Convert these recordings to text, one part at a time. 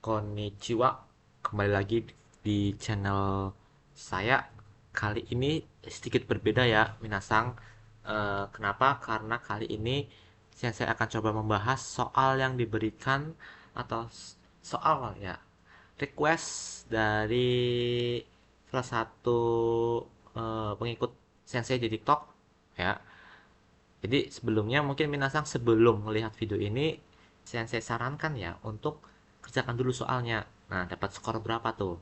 Konnichiwa, kembali lagi di channel saya. Kali ini sedikit berbeda ya, Minasang. Kenapa? Karena kali ini saya akan coba membahas soal yang diberikan atau soal ya request dari salah satu pengikut sensei di TikTok ya. Jadi sebelumnya mungkin Minasang sebelum melihat video ini saya sarankan ya untuk kerjakan dulu soalnya. Nah, dapat skor berapa tuh?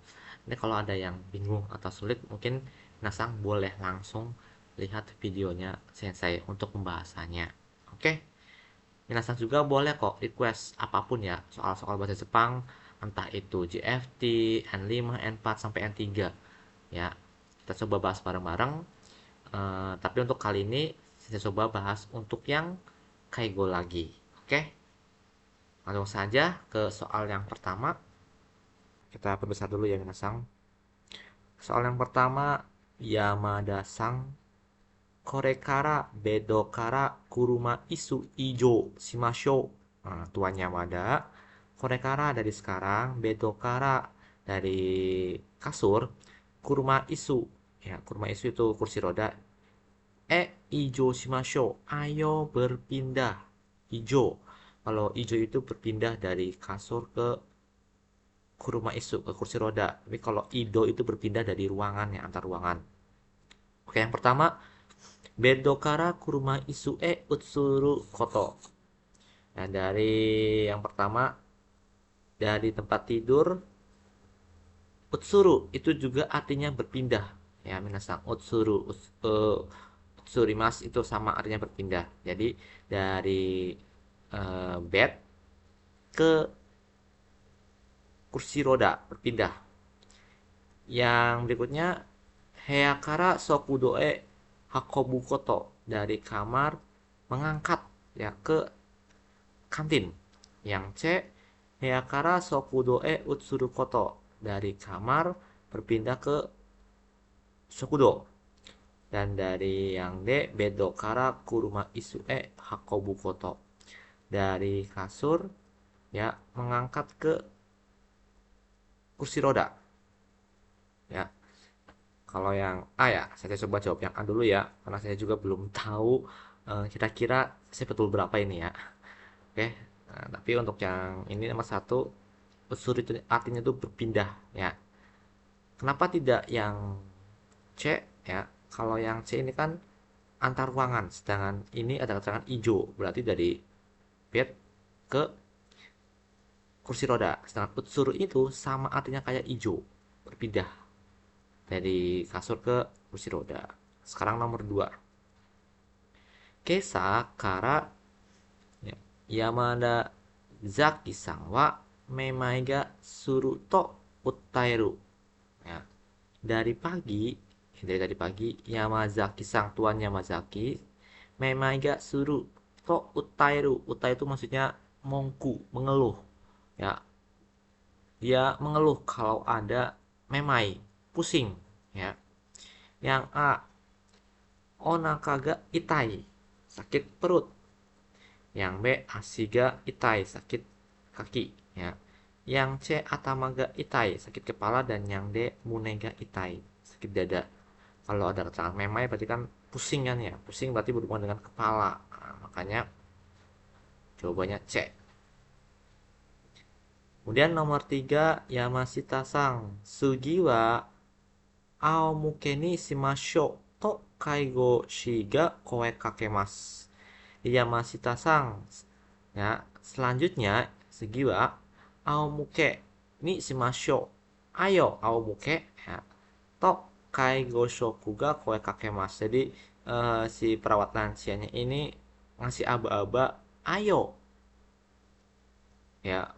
Ini kalau ada yang bingung atau sulit mungkin Minasang boleh langsung lihat videonya Sensei untuk pembahasannya. Oke? Minasang juga boleh kok request apapun ya soal-soal bahasa Jepang, entah itu JFT, N5, N4 sampai N3 ya. Kita coba bahas bareng-bareng. Tapi untuk kali ini saya coba bahas untuk yang Kaigo lagi. Oke, langsung saja ke soal yang pertama. Kita perbesar dulu ya Minasang. Soal yang pertama, Yamada-sang, Korekara bedo kara kuruma isu ijo shimashou. Nah, Tuan Yamada, Korekara dari sekarang, bedo kara dari kasur, kuruma isu. Ya, kuruma isu itu kursi roda. Ijo shimashou. Ayo berpindah. Ijo. Kalau ijo itu berpindah dari kasur ke kuruma isu, ke kursi roda. Tapi kalau ido itu berpindah dari ruangan ya, antar ruangan. Oke, yang pertama, bedo kara kuruma isu utsuru koto. Nah, dari yang pertama, dari tempat tidur, utsuru itu juga artinya berpindah. Ya, minasang utsuru, utsurimas itu sama artinya berpindah. Jadi, dari bed ke kursi roda berpindah. Yang berikutnya Heakara Sokudoe Hakobu Koto, dari kamar mengangkat ya ke kantin. Yang C, Heakara Sokudoe Utsuru Koto, dari kamar berpindah ke Sokudo. Dan dari yang D, Bedo Kara Kuruma Isue Hakobu Koto, dari kasur ya mengangkat ke kursi roda ya. Kalau yang A ya, saya coba jawab yang A dulu ya, karena saya juga belum tahu kira-kira saya betul berapa ini ya. Oke, nah, tapi untuk yang ini nomor satu, unsur itu artinya itu berpindah ya. Kenapa tidak yang C ya? Kalau yang C ini kan antar ruangan, sedangkan ini ada keterangan hijau, berarti dari bed ke kursi roda. Sedangkan unsur itu sama artinya kayak hijau, berpindah dari kasur ke kursi roda. Sekarang nomor 2. Kesa kara ya, Yamada Zaki-san wa memai ga suru to utaeru. Ya, dari pagi, dari tadi pagi, Yamazaki sang tuan Yamazaki memai ga suru to utaeru. Utai itu maksudnya mongku, mengeluh. Ya, dia mengeluh kalau ada memai, pusing. Ya, yang A, onakaga itai, sakit perut. Yang B, asiga itai, sakit kaki ya. Yang C, atamaga itai, sakit kepala. Dan yang D, munega itai, sakit dada. Kalau ada keterangan memai berarti kan pusing kan ya, pusing berarti berhubungan dengan kepala. Nah, makanya jawabannya C. Kemudian nomor 3, Yamashita sang sugiwa aomuke ni shimashou to kaigo shiga koe kakemasu. Yamashita sang ya, selanjutnya segiwa aomuke ni shimashou, ayo aomuke ya, to kaigo shoku ga koe kakemasu. Jadi si perawat lansianya ini ngasih aba-aba ayo ya,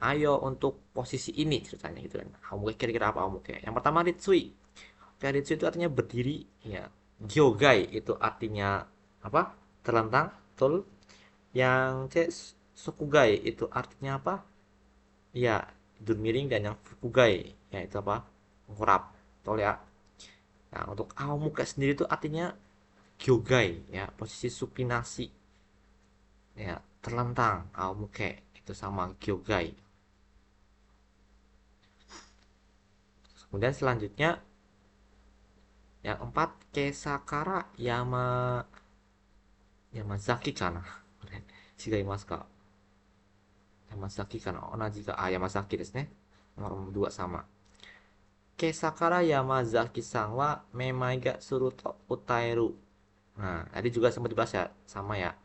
ayo untuk posisi ini ceritanya gitu kan. Aomuke kira-kira apa aomuke? Yang pertama ritsui. Ritsui itu artinya berdiri ya. Gyogai itu artinya apa? Terlentang, betul. Yang C, Sokugai itu artinya apa? Ya, tidur miring. Dan yang Fukugai ya itu apa? Mengkurap. Betul ya. Nah, untuk Aomuke sendiri itu artinya Gyogai ya, posisi supinasi. Ya, terlentang Aomuke itu sama Gyogai. Kemudian selanjutnya yang keempat, Kesakara Yamazaki kana. Shigaimasu ka? Yamazaki kana? Onaji ka? Yamazaki desu ne. Nomor 2 sama. Kesakara Yamazaki-san wa memai ga suru to utaeru. Nah, tadi juga sempat dibahas ya, sama ya.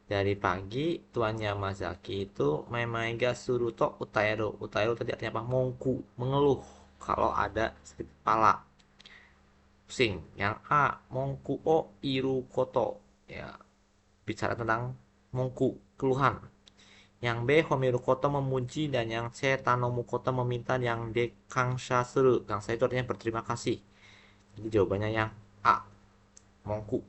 Dari pagi, Tuan Yamazaki itu memai ga suru to utaeru. Utaeru tadi artinya apa? Mongku, mengeluh kalau ada sakit kepala, pusing. Yang A, mongku o iru koto. Ya, bicara tentang mongku, keluhan. Yang B, homiru koto memuji, dan yang C, tanomu koto meminta, yang D, kangsha suru. Kangsha itu artinya berterima kasih. Jadi jawabannya yang A, mongku.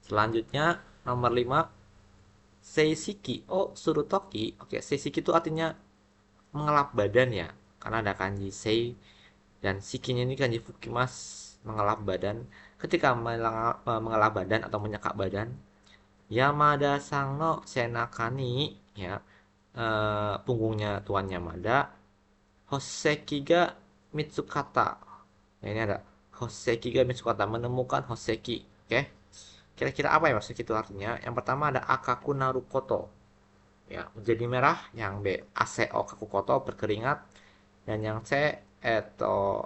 Selanjutnya nomor 5, seisiki o surutoki. Oke, seisiki itu artinya mengelap badan ya. Karena ada kanji sei dan sikinya ini kanji fukimas, mengelap badan. Ketika mengelap badan atau menyekap badan, Yamada sang no senakani, ya, punggungnya Tuan Yamada, Hoseki ga Mitsukata. Nah, ini ada Hoseki ga Mitsukata, menemukan Hoseki. Oke. Kira-kira apa ya maksud itu artinya? Yang pertama ada Akaku Narukoto. Ya, menjadi merah. Yang B, Aseo Kakukoto, berkeringat. Dan yang C,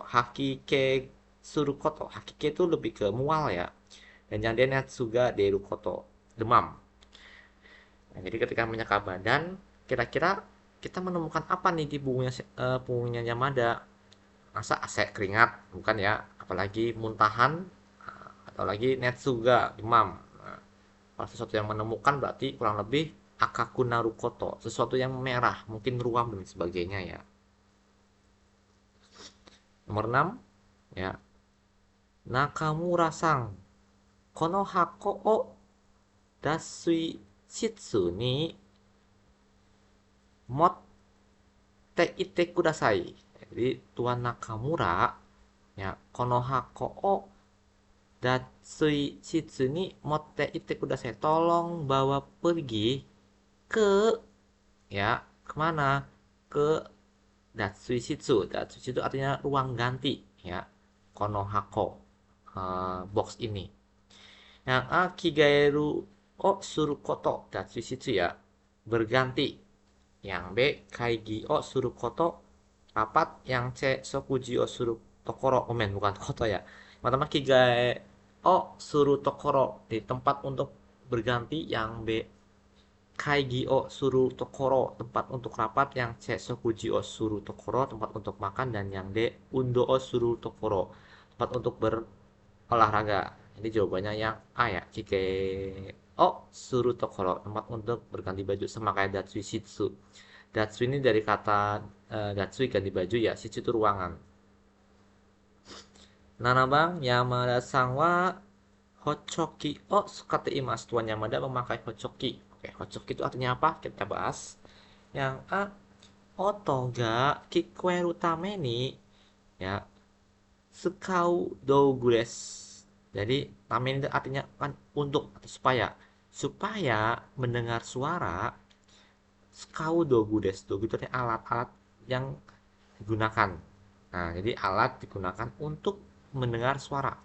Hakike Surukoto. Hakike itu lebih ke mual ya. Dan yang D, Netsuga Derukoto, demam. Nah, jadi ketika menyeka badan, kira-kira kita menemukan apa nih di punggungnya Yamada? Masa AC keringat? Bukan ya. Apalagi muntahan, atau lagi Netsuga demam. Nah, kalau sesuatu yang menemukan berarti kurang lebih Akakuna Rukoto, sesuatu yang merah, mungkin ruam dan sebagainya ya. Nomor 6, ya. Nakamura-sang kono hako o dasui shitsu ni motte ite kudasai. Jadi Tuan Nakamura, ya, kono hako o datsui shitsu ni motte ite kudasai, tolong bawa pergi ke, ya, kemana? Ke datsui shitsu. Datsui shitsu artinya ruang ganti ya. Konohako, box ini. Yang A, kigaeru o surukoto datsui shitsu ya, berganti. Yang B, kaigi o surukoto, rapat. Yang C, sokuji o suru tokoro, omen bukan koto ya. Pertama, kigae o suru tokoro, di tempat untuk berganti. Yang B, kaigi o suru tokoro, tempat untuk rapat. Yang C, sokuji o suru tokoro, tempat untuk makan. Dan yang D, undo o suru tokoro, tempat untuk berolahraga. Jadi jawabannya yang A ya, kike o suru tokoro, tempat untuk berganti baju, sama kayak datsui shitsu. Datsui ini dari kata datsui, ganti baju ya, shitsu itu ruangan. Nanabang Yamada Sangwa Hochoki o sukate imas. Tuan Yamada memakai hochoki. Oke, hochoki itu artinya apa? Kita bahas. Yang A, otoga kikueru tameni, ya, sukau dougu desu. Jadi tameni itu artinya kan untuk atau supaya mendengar suara. Sukau dougu desu. Dougu itu artinya alat-alat yang digunakan. Nah, jadi alat digunakan untuk mendengar suara.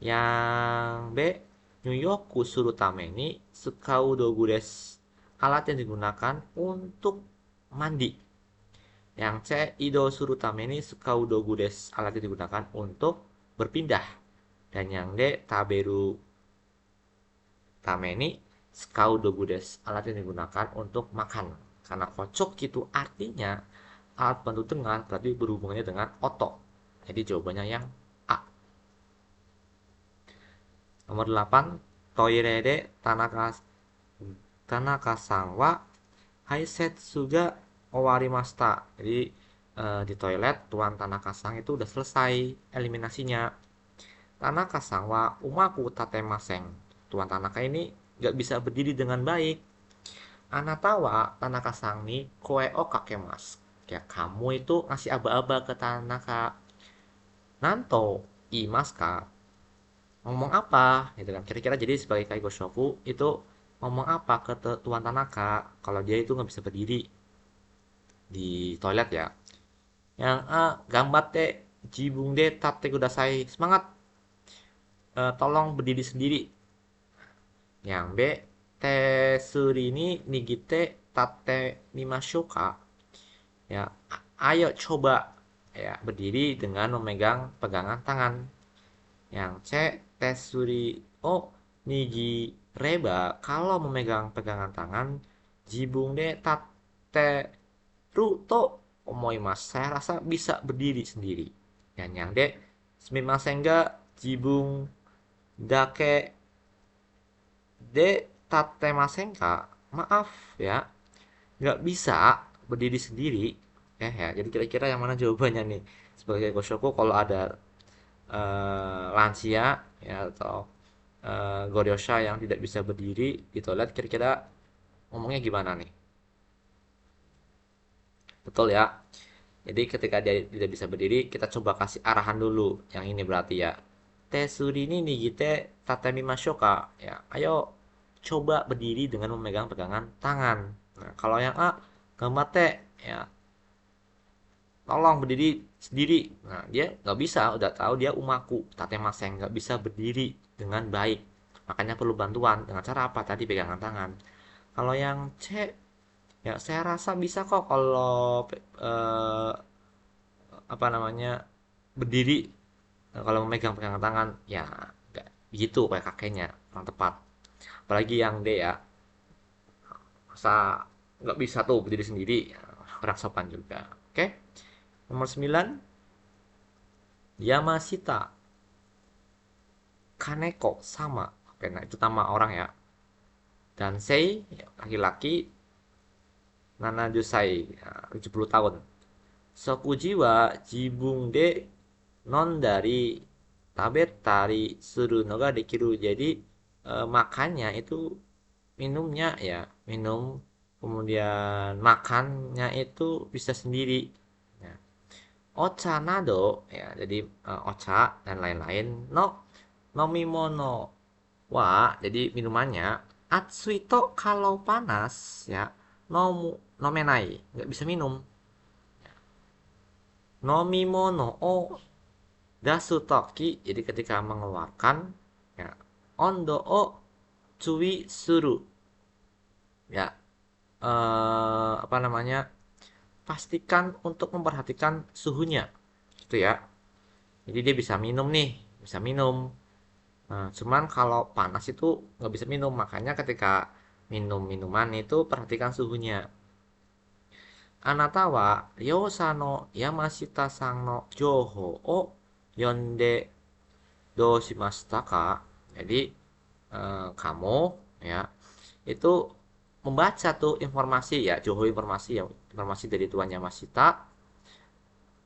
Yang B, Nyuyoku suru tameni sukau dogu desu, alat yang digunakan untuk mandi. Yang C, Ido suru tameni sukau dogu desu, alat yang digunakan untuk berpindah. Dan yang D, Taberu tameni sukau dogu desu, alat yang digunakan untuk makan. Karena kocok itu artinya alat bantu dengar, berarti berhubungannya dengan otot. Jadi jawabannya yang A. Nomor 8, toire de Tanaka-san wa haisetsu ga owarimashita. Jadi di toilet Tuan Tanaka-san itu udah selesai eliminasinya. Tanaka-san wa umaku tatemasen. Tuan Tanaka ini nggak bisa berdiri dengan baik. Anatawa Tanaka-san ni koe o kakemasu. Ya, kamu itu ngasih aba-aba ke Tanaka. Nanto imaska, ngomong apa gitu kan, kira-kira. Jadi sebagai Kaigo Shofu itu ngomong apa ke Tuan Tanaka kalau dia itu nggak bisa berdiri di toilet ya. Yang A, gambatte jibung de tatte kudasai. Semangat, tolong berdiri sendiri. Yang B, tesuri ni nigite tatte nimashoka. Ya, ayo coba ya berdiri dengan memegang pegangan tangan. Yang C, tesuri o nigi reba, kalau memegang pegangan tangan, jibung de tate ruto omoimasu, saya rasa bisa berdiri sendiri. Dan yang D, sumimasen ga jibung dake de tatemasen ka, maaf ya, nggak bisa berdiri sendiri. Ya, jadi kira-kira yang mana jawabannya nih? Sebagai Goshoko, kalau ada lansia ya atau Goryosha yang tidak bisa berdiri di toilet, kira-kira ngomongnya gimana nih? Betul ya. Jadi ketika dia tidak bisa berdiri, kita coba kasih arahan dulu. Yang ini berarti ya. Tesuri ni nigite tatami mashoka. Ya, ayo coba berdiri dengan memegang pegangan tangan. Nah, kalau yang A, gamate ya, tolong berdiri sendiri. Nah, dia nggak bisa, udah tahu dia umaku, tatemaseng, nggak bisa berdiri dengan baik. Makanya perlu bantuan. Dengan cara apa? Tadi pegangan tangan. Kalau yang C, ya saya rasa bisa kok kalau apa namanya berdiri. Nah, kalau memegang pegangan tangan ya nggak gitu kayak kakeknya, yang tepat. Apalagi yang D ya, masa nggak bisa tuh berdiri sendiri, ya, kurang sopan juga. Oke, nomor 9, Yamashita Kaneko sama. Oke, nah itu nama orang ya. Dan Sei, ya, laki-laki, Nana Jusai, ya, 70 tahun. Sokuji wa jibung de non dari tabetari suru noga dekiru. Jadi makannya itu, minumnya ya minum, kemudian makannya itu bisa sendiri ya. Ocha nado ya, jadi ocha dan lain-lain, no nomimono wa, jadi minumannya, atsuito kalau panas ya, nomu nomenai, nggak bisa minum. Nomimono o dasu toki, jadi ketika mengeluarkan ya, ondo o cui suru ya, apa namanya, pastikan untuk memperhatikan suhunya gitu ya. Jadi dia bisa minum nih, bisa minum. Nah, cuman kalau panas itu nggak bisa minum, makanya ketika minum minuman itu perhatikan suhunya. Anata wa ryosa no Yamashita san no joho o yonde do shimashita ka. Jadi kamu ya itu membaca tuh informasi ya, Joho informasi ya, informasi dari tuannya Masita.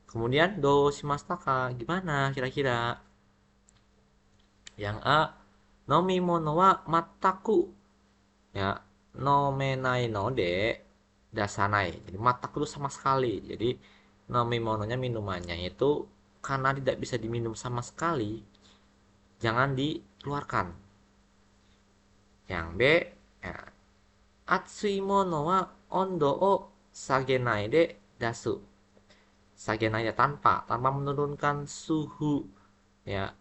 Kemudian do shimastaka, gimana kira-kira? Yang A, nomimono wa mataku ya, nomenai no de dasanai. Jadi mataku itu sama sekali. Jadi nomimononya, minumannya itu karena tidak bisa diminum sama sekali, jangan dikeluarkan. Yang B, ya, atsui mono wa ondo o sagenai de dasu. Sagenai ya, tanpa menurunkan suhu ya.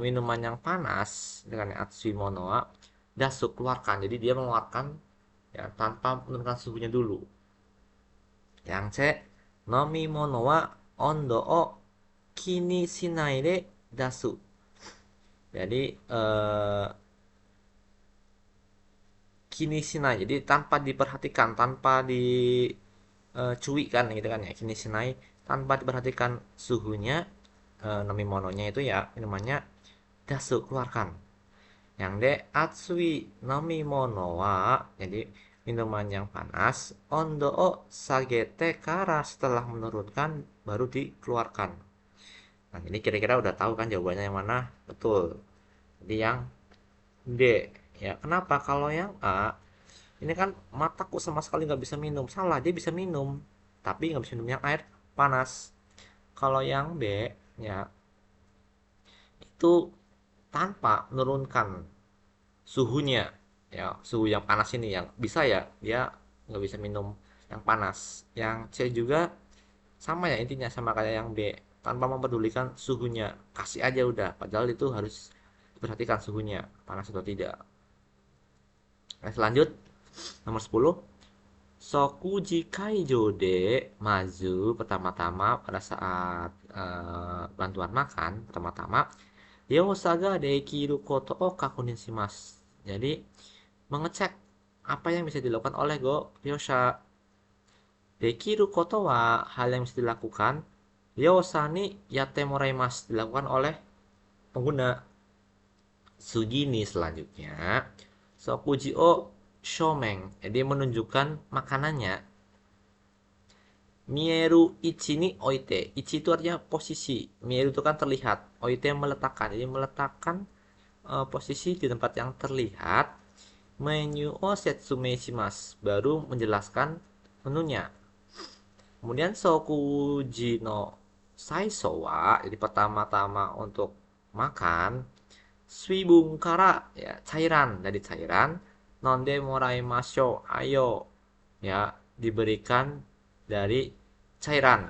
Minuman yang panas dengan atsui mono wa dasu, keluarkan. Jadi dia mengeluarkan ya tanpa menurunkan suhunya dulu. Yang C, nomi mono wa ondo o kini shinai de dasu. Jadi kini sinai, jadi tanpa diperhatikan, tanpa dicui kan gitu kan ya, kini sinai, tanpa diperhatikan suhunya, nomi mononya itu ya, minumannya dasu, keluarkan. Yang D, atsui nomi mono wa, jadi minuman yang panas, ondo o sagete kara, setelah menurunkan baru dikeluarkan. Nah, ini kira-kira udah tahu kan jawabannya yang mana? Betul. Jadi yang D ya. Kenapa? Kalau yang A, ini kan mataku sama sekali nggak bisa minum. Salah, dia bisa minum, tapi nggak bisa minum yang air panas. Kalau yang B ya, itu tanpa menurunkan suhunya ya, suhu yang panas ini yang bisa ya, dia nggak bisa minum yang panas. Yang C juga Sama ya intinya sama kayak yang B, tanpa mempedulikan suhunya, kasih aja udah, padahal itu harus diperhatikan suhunya panas atau tidak. Nah, selanjut nomor 10. Sokuji kaijo de maju pertama-tama pada saat bantuan makan pertama-tama Ryosaga dekiru koto o kakunin shimasu. Jadi mengecek apa yang bisa dilakukan oleh Go Ryosha. Dekiru koto wa hal yang bisa dilakukan. Ryosa ni yatte moraimasu dilakukan oleh pengguna. Sugini selanjutnya. Sokuji o shomeng. Jadi menunjukkan makanannya. Mieru ichi ni oite. Ichi itu artinya posisi. Mieru itu kan terlihat. Oite meletakkan. Jadi meletakkan posisi di tempat yang terlihat. Menu o setsume shimasu. Baru menjelaskan menunya. Kemudian sokuji no saiso wa. Jadi pertama-tama untuk makan. Suibung kara. Ya, cairan. Dari cairan. Nonde morai masyo. Ayo. Ya, diberikan dari cairan.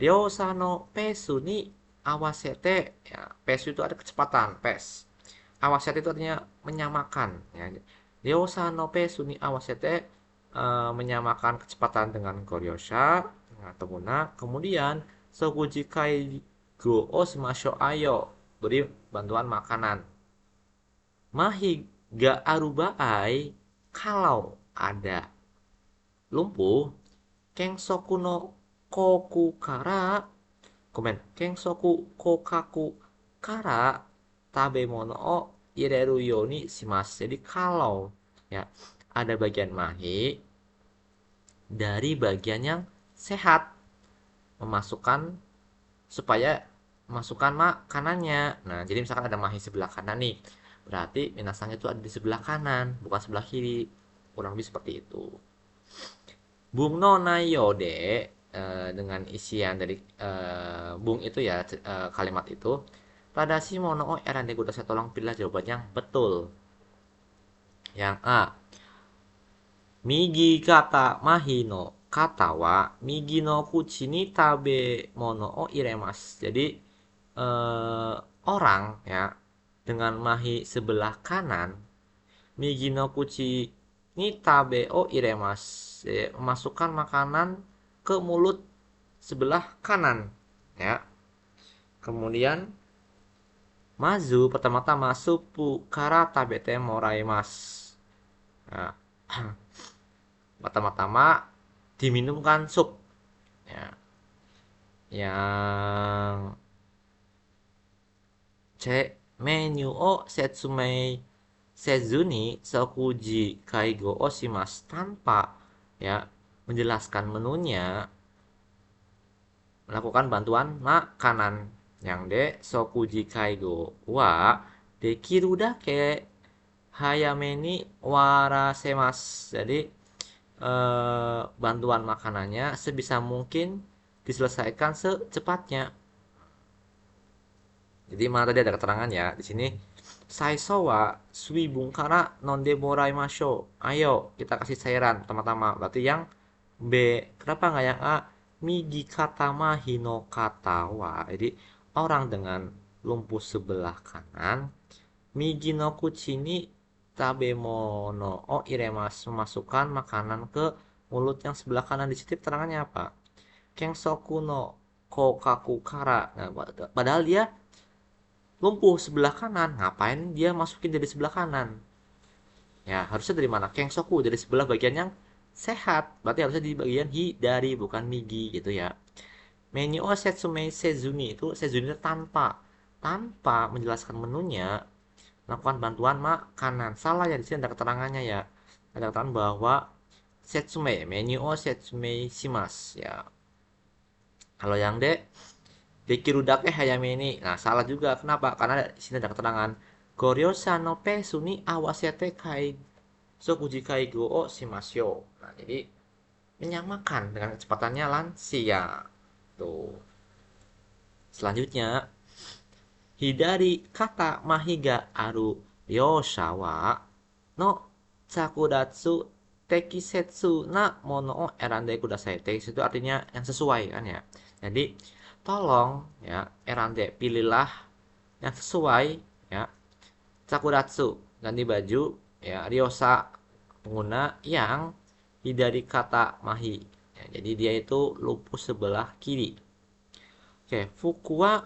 Ryosa no pesu ni awasete. Ya, pesu itu ada kecepatan, pes. Awasete itu artinya menyamakan. Ya. Ryosa no pesu ni awasete menyamakan kecepatan dengan Goryosha. Atau guna. Kemudian Sokuji kai go o shimasho ayo. Beri bantuan makanan. Mahi ga arubaai kalau ada lumpuh Kengsoku no koku kara Kengsoku kokaku kara tabemono o ireru yoni shimasu. Jadi kalau ya ada bagian mahi dari bagian yang sehat memasukkan supaya masukkan makanannya. Nah, jadi misalkan ada mahi sebelah kanan nih. Berarti minasanya itu ada di sebelah kanan, bukan sebelah kiri. Kurang lebih seperti itu. Bung no nayode dengan isian dari bung itu ya kalimat itu. Tadashi mono o erande kudasai, tolong pilih jawaban yang betul. Yang A. Migi kata mahi no kata wa migi no kuchi ni tabe mono o iremasu. Jadi orang ya dengan mahi sebelah kanan migi no kuchi ni tabe o iremasu. Memasukkan makanan ke mulut sebelah kanan ya. Kemudian mazu pertama-tama supu kara tabete moraimasu. Nah, pertama-tama diminumkan sup ya. Yang C. Menu o setsume sezuni sokuji kaigo oshimasu. Tanpa ya menjelaskan menunya, melakukan bantuan makanan. Yang D. Sokuji kaigo wa dekiru dake hayameni warasemasu. Jadi bantuan makanannya sebisa mungkin diselesaikan secepatnya. Jadi mana tadi ada keterangan ya di sini. Saiso wa suibung kara nonde moraimasho. Ayo kita kasih cairan pertama-tama. Berarti yang B. Kenapa nggak yang A? Migi kata mahino kata wa. Jadi orang dengan lumpuh sebelah kanan. Migi no kuchi ni tabemono o iremasu. Memasukkan makanan ke mulut yang sebelah kanan. Di situ terangannya apa? Kengsoku no kokaku kara. Nah, padahal dia lumpuh sebelah kanan, ngapain dia masukin dari sebelah kanan? Ya, harusnya dari mana? Kengsoku dari sebelah bagian yang sehat. Berarti harusnya di bagian dari bukan migi gitu ya. Menu o setsume sezuni itu sezuni itu tanpa menjelaskan menunya, melakukan bantuan makanan. Salah ya, di sini ada keterangannya ya. Ada keterangan bahwa setsume menu o setsume shimasu ya. Kalau yang D Dekirudake hayame ini. Nah, salah juga. Kenapa? Karena di sini ada keterangan Goryosa no pesu ni awasete kai sokuji kai go o shimasyo. Nah, jadi menyamakan dengan kecepatannya lansia. Tuh. Selanjutnya, hidari kata mahiga aru ryosha wa no sakudatsu tekisetsu na mono o erande kudasai. Tekisetsu itu artinya yang sesuai kan ya. Jadi tolong ya erande pilihlah yang sesuai ya. Sakuratsu ganti baju ya. Ryosa pengguna yang hidari kata mahi. Ya, jadi dia itu lumpuh sebelah kiri. Oke, fuku wa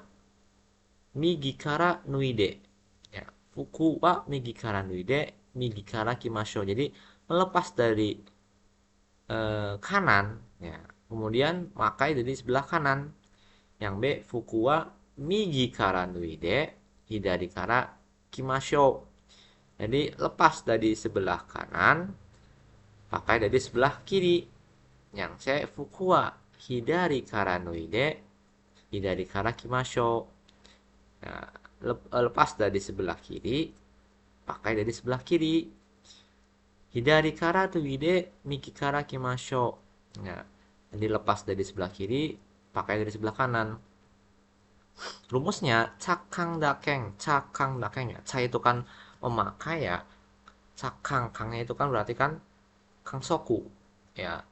migi kara nuide. Ya, fuku wa migi kara nuide, migi kara kimasho. Jadi melepas dari kanan ya. Kemudian pakai dari sebelah kanan. Yang B, fuku wa migi kara nuide, hidari kara kimasho. Jadi lepas dari sebelah kanan, pakai dari sebelah kiri. Yang C, fuku wa hidari kara nuide, hidari kara kimasho. Nah, lepas dari sebelah kiri, pakai dari sebelah kiri. Hidari kara tuide miki kara kimasho. Nah, jadi lepas dari sebelah kiri, pakai dari sebelah kanan. Rumusnya cakang dakeng, cakang dakeng ya. Ca itu kan memakai ya. Cakang, kangnya itu kan berarti kan kang soku ya.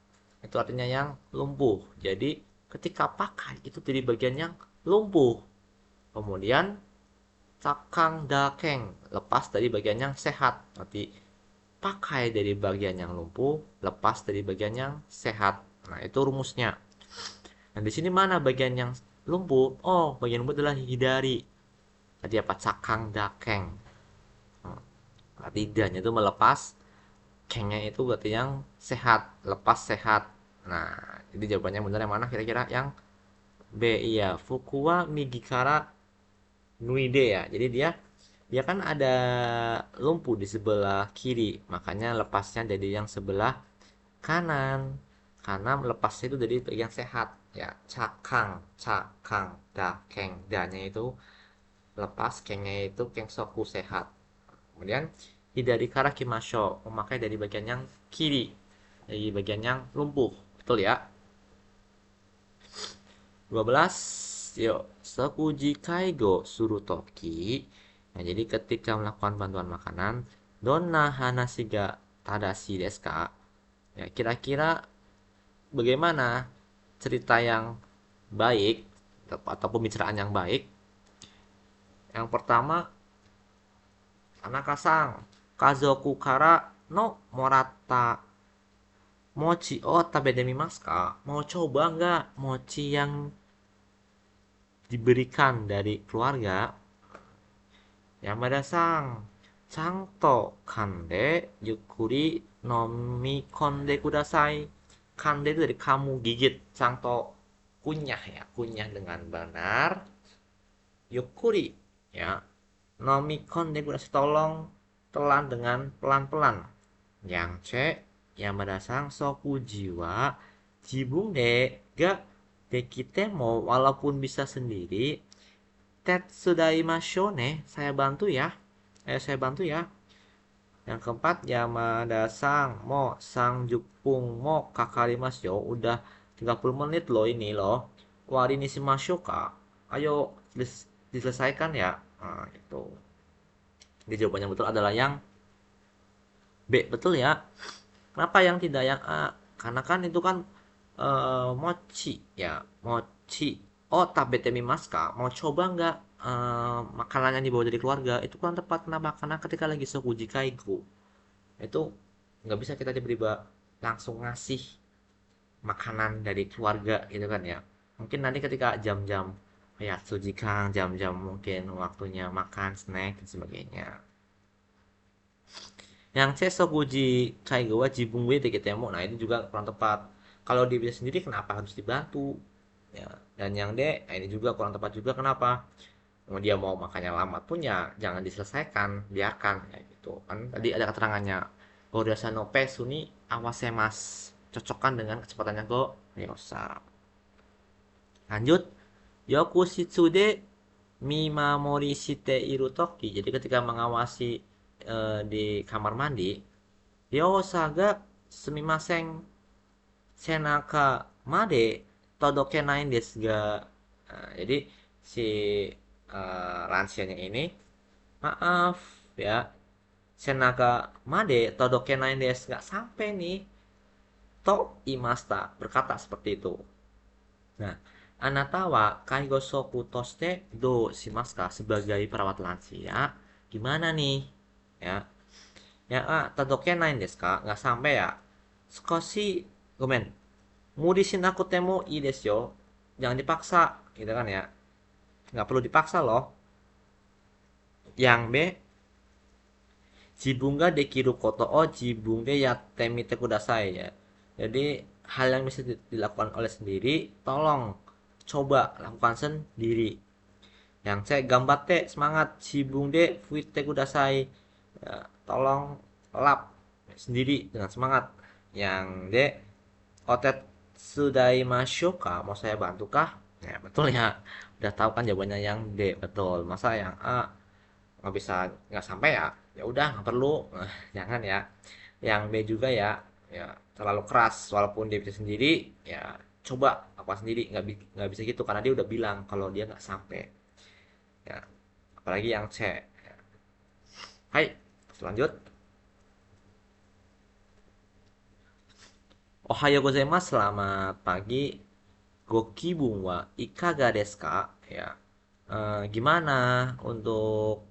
Itu artinya yang lumpuh. Jadi ketika pakai itu dari bagian yang lumpuh. Kemudian cakang dakeng, lepas dari bagian yang sehat. Nanti pakai dari bagian yang lumpuh, lepas dari bagian yang sehat. Nah, itu rumusnya. Nah, di sini mana bagian yang lumpuh? Oh, bagian lumpuh adalah hidari. Tadi apa? Cakang dakeng. Berarti hidanya itu melepas, kengnya itu berarti yang sehat, lepas sehat. Nah, jadi jawabannya benar yang mana kira-kira? Yang B, iya. Fukuwa migikara nuide ya. Jadi dia kan ada lumpuh di sebelah kiri, makanya lepasnya dari yang sebelah kanan. Karena melepasnya itu dari bagian sehat ya. Cakang, cakang, dakeng, danya itu lepas, kengnya itu kengsoku sehat. Kemudian hidari kara kimasho, memakai dari bagian yang kiri, dari bagian yang lumpuh. Betul ya? 12. Yuk, sekuji kaigo suru toki. Nah, jadi ketika melakukan bantuan makanan, donna hanashi ga tadashi desu ka? Ya, kira-kira bagaimana cerita yang baik atau pembicaraan yang baik? Yang pertama, Tanaka-san, kazoku kara no moratta mochi o tabete mimasu ka? Mau coba nggak mochi yang diberikan dari keluarga? Yamada-san, chanto kande yukuri nomikonde kudasai. Kande itu dari kamu gigit, chanto kunyah ya, kunyah dengan benar. Yukuri ya, nomikonde kudasai, tolong telan dengan pelan-pelan. Yang C, Yamada-san soku jiwa jibung de ga dekite mo, walaupun bisa sendiri. Tetsudaimasho ne, saya bantu ya. Saya bantu ya. Yang keempat, Yamada-sang mo sang jupung mo kakarimasu yo. Udah 30 menit loh ini loh. Wari ni shimasho ka? Ayo diselesaikan ya. Nah, itu. Jadi jawabannya betul adalah yang B. Betul ya. Kenapa yang tidak yang A? Karena kan itu kan mochi ya. Mochi. Oh, tabete mimasu ka? Mau coba nggak makanan yang dibawa dari keluarga? Itu kurang tepat. Kenapa? Karena ketika lagi sokuji kaigo, itu nggak bisa kita tiba-tiba langsung ngasih makanan dari keluarga gitu kan ya. Mungkin nanti ketika jam-jam kayak sujikang, jam-jam mungkin waktunya makan snack dan sebagainya. Yang C, sokuji kaigo wa jibung we deketemo. Nah, itu juga kurang tepat. Kalau dia bisa sendiri, kenapa harus dibantu? Ya. Dan yang D, nah ini juga kurang tepat juga. Kenapa? Mau dia mau makannya lama pun ya jangan diselesaikan, biarkan ya gitu. Kan tadi ada keterangannya. Goryasa no pesu ni awasemas. Cocokkan dengan kecepatannya go ryosa. Lanjut. Yokushitsu de mimamori shite iru toki. Jadi ketika mengawasi di kamar mandi, ryosa ga sumimasen senaka made todokenai desu ga. Nah, jadi si lansianya ini, maaf ya, Senaga made todokenai desu, nggak sampai nih. To imasta, berkata seperti itu. Nah, anata wa kaigo soku toshite do shimasu ka? Sebagai perawat lansia, gimana nih? Ya, ya, todokenai desu ka? Nggak sampai ya. Skoshi, gomen. Muri shinakute mo ii desu yo. Jangan dipaksa, gitu kan ya. Nggak perlu dipaksa loh. Yang B, jibun ga dekiru koto o jibun de yatte mite kudasai ya. Jadi hal yang bisa dilakukan oleh sendiri, tolong coba lakukan sendiri. Yang C, gambate semangat jibun de fuite kudasai. Ya, tolong lap sendiri dengan semangat. Yang D, otet sudai masyoka, mau saya bantu kah? Ya betul ya. Udah tahu kan jawabannya yang D, betul. Masa yang A nggak bisa, nggak sampai ya, ya udah nggak perlu. Jangan ya. Yang B juga ya, ya terlalu keras walaupun dia bisa sendiri, ya coba apa sendiri, nggak bisa gitu karena dia udah bilang kalau dia nggak sampai ya. Apalagi yang C ya. Hai, lanjut. Ohayo gozaimasu, selamat pagi. Gokibun wa ikaga desu ka? Ya, gimana untuk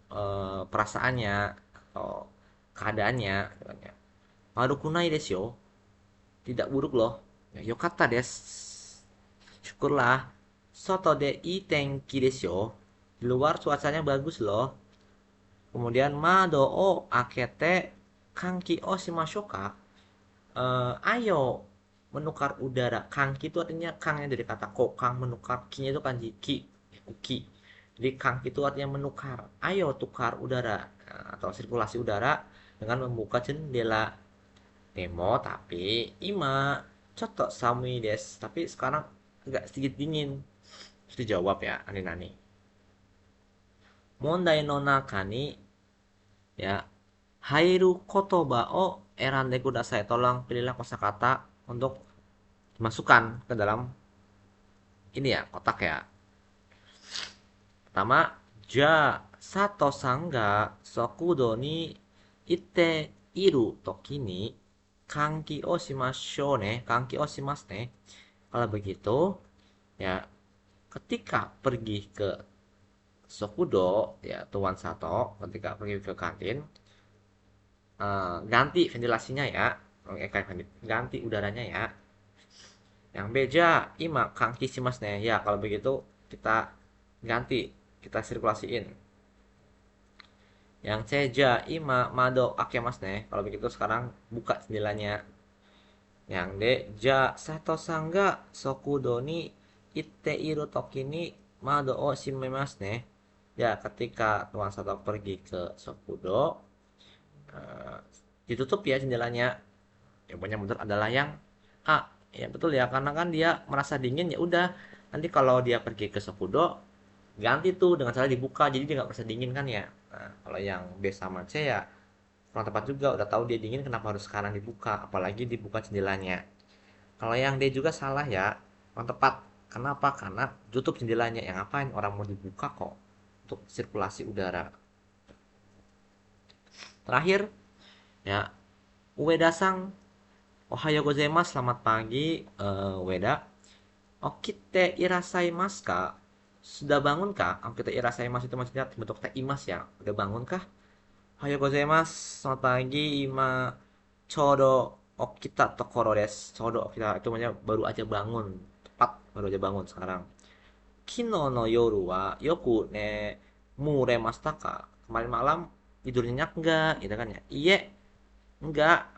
perasaannya atau keadaannya katanya. Marukunai desu yo. Tidak buruk loh. Ya, yokatta desu. Syukurlah. Soto de ii tenki desu yo. Di luar cuacanya bagus loh. Kemudian mado o akete kanki o shimashou ka? Ayo menukar udara. Kanki itu artinya kangnya dari kata kokang, menukar. Kinya itu kanji ki, uki. Jadi kangki itu artinya menukar. Ayo tukar udara, atau sirkulasi udara dengan membuka jendela. Demo tapi ima coto samui des. Tapi sekarang agak sedikit dingin. Terus dijawab ya, Ani-nani. Mondai no naka ni ya hairu kotoba o erande kudasai. Tolong pilihlah kosakata untuk dimasukkan ke dalam ini ya, kotak ya. Pertama, ja sato sangga sokudo ni ite iru toki ni kanki o shimashou ne, kanki o shimasu ne. Kalau begitu, ya ketika pergi ke Sokudo, ya Tuan Sato, ketika pergi ke kantin, ganti ventilasinya ya, ganti udaranya ya. Yang beja, ima kangki simas nih. Ya kalau begitu kita ganti, kita sirkulasiin. Yang ceja, ima mado akemas nih. Kalau begitu sekarang buka jendelanya. Yang D, ja sato sangga sokudo ni ite iru toki ni mado o shimemas nih. Ya ketika Tuan Sato pergi ke Sokudo, eh, ditutup ya jendelanya. Jawabannya benar adalah yang A. Ya betul ya, karena kan dia merasa dingin, ya udah nanti kalau dia pergi ke Sokudo ganti tuh dengan cara dibuka, jadi dia nggak merasa dingin kan ya. Nah, kalau yang B sama C ya kurang tepat juga, udah tahu dia dingin kenapa harus sekarang dibuka, apalagi dibuka jendelanya. Kalau yang D juga salah ya, kurang tepat. Kenapa? Karena tutup jendelanya, yang ngapain orang mau dibuka kok untuk sirkulasi udara. Terakhir ya, Ueda Sang, Ohayo gozaimasu, selamat pagi, Ueda. Okite irasaimasu ka? Sudah bangun kah? Okite irasaimasu itu maksudnya bentuk teh imas ya. Udah bangun kah? Ohayo gozaimasu, selamat pagi, ima chodo okita tokoro desu. Chodo okita itu maksudnya baru aja bangun. Tepat, baru aja bangun sekarang. Kino no yoru wa yoku ne muremashita ka? Kemarin malam tidur nyenyak enggak? Gitu kan ya. Iye, enggak.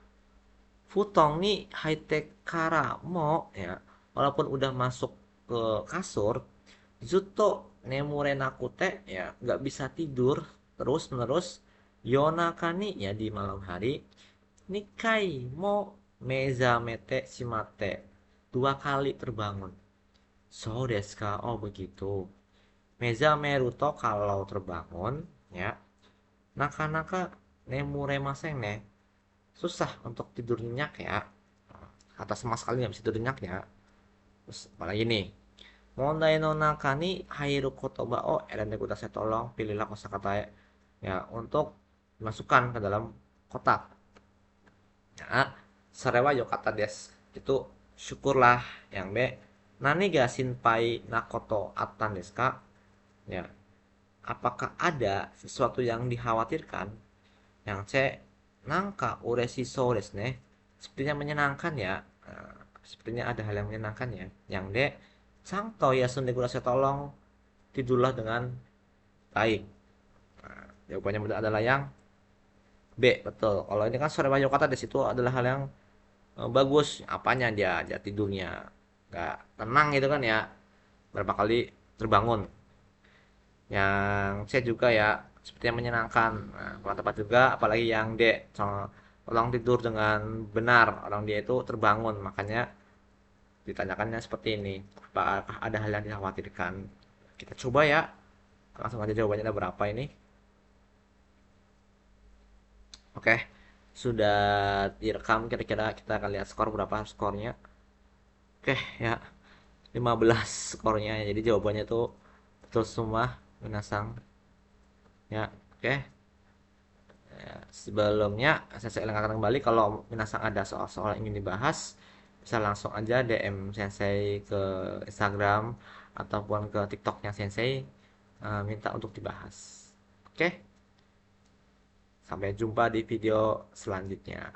Futong nih high tech kara mo ya. Walaupun udah masuk ke kasur, Zuto nemure nakute ya nggak bisa tidur terus menerus. Yonaka nih ya di malam hari. Nikai mo meza mete shimate, dua kali terbangun. So desu ka? Oh begitu. Meza meruto kalau terbangun ya. Naka-naka nemure maseng ne, susah untuk tidur nyenyak ya, kata sama sekali nggak bisa tidur nyenyak ya. Terus apalagi nih, mondai no naka ni hairu kotoba o erande kudasai. Tolong pilihlah kosakata ya untuk dimasukkan ke dalam kotak. Nah, sarewa yo kata des. Itu syukurlah yang be. Nani ga shinpai nakoto attan desu ka? Ya, apakah ada sesuatu yang dikhawatirkan? Yang C, nangka uresiso desu ne. Sepertinya menyenangkan ya. Nah, sepertinya ada hal yang menyenangkan ya. Yang D, Sangto ya sundegurase tolong tidurlah dengan baik. Nah, jawabannya benar adalah yang B, betul. Kalau ini kan sore wayo kata di situ adalah hal yang bagus. Apanya dia tidurnya nggak tenang gitu kan ya. Berapa kali terbangun. Yang C juga ya sepertinya menyenangkan. Nah, kurang tepat juga apalagi yang D. Orang tidur dengan benar, orang dia itu terbangun. Makanya ditanyakannya seperti ini. Apakah ada hal yang dikhawatirkan? Kita coba ya. Langsung aja jawabannya ada berapa ini. Oke, sudah direkam kira-kira kita akan lihat skor berapa skornya. Oke, ya 15 skornya. Jadi jawabannya itu betul semua, Minasang. Ya, oke. Ya, sebelumnya saya ingatkan kembali kalau Minasang ada soal-soal yang ingin dibahas, bisa langsung aja DM Sensei ke Instagram ataupun ke TikToknya Sensei, minta untuk dibahas. Oke, sampai jumpa di video selanjutnya.